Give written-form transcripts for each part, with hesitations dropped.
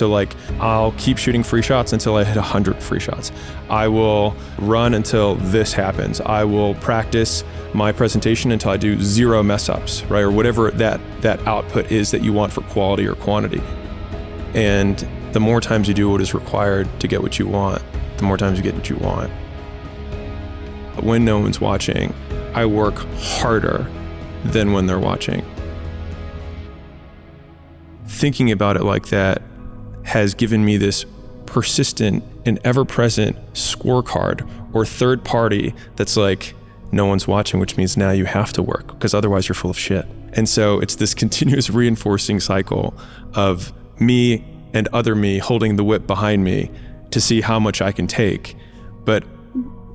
So like, I'll keep shooting free shots until I hit 100 free shots. I will run until this happens. I will practice my presentation until I do 0 mess ups, right? Or whatever that output is that you want for quality or quantity. And the more times you do what is required to get what you want, the more times you get what you want. When no one's watching, I work harder than when they're watching. Thinking about it like that has given me this persistent and ever-present scorecard or third party that's like, no one's watching, which means now you have to work because otherwise you're full of shit. And so it's this continuous reinforcing cycle of me and other me holding the whip behind me to see how much I can take. But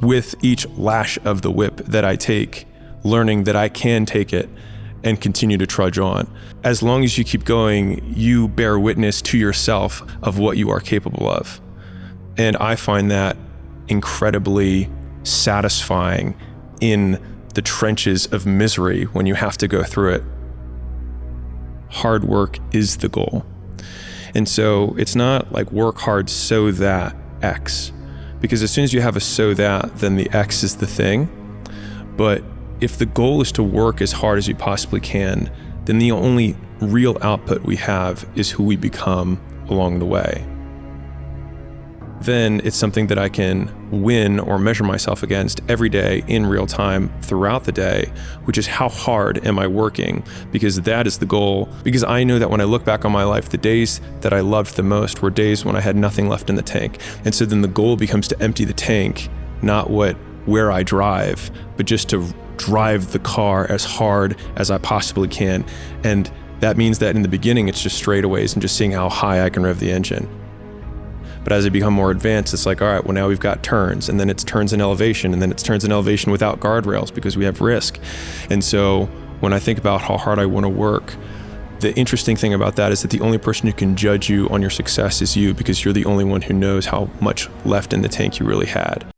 with each lash of the whip that I take, learning that I can take it and continue to trudge on. As long as you keep going, you bear witness to yourself of what you are capable of. And I find that incredibly satisfying in the trenches of misery when you have to go through it. Hard work is the goal. And so it's not like work hard so that X, because as soon as you have a so that, then the X is the thing. But if the goal is to work as hard as you possibly can, then the only real output we have is who we become along the way. Then it's something that I can win or measure myself against every day in real time throughout the day, which is how hard am I working? Because that is the goal. Because I know that when I look back on my life, the days that I loved the most were days when I had nothing left in the tank. And so then the goal becomes to empty the tank, not where I drive, but just to drive the car as hard as I possibly can. And that means that in the beginning, it's just straightaways and just seeing how high I can rev the engine. But as I become more advanced, it's like, all right, well, now we've got turns, and then it's turns in elevation, and then it's turns in elevation without guardrails because we have risk. And so when I think about how hard I want to work, the interesting thing about that is that the only person who can judge you on your success is you, because you're the only one who knows how much left in the tank you really had.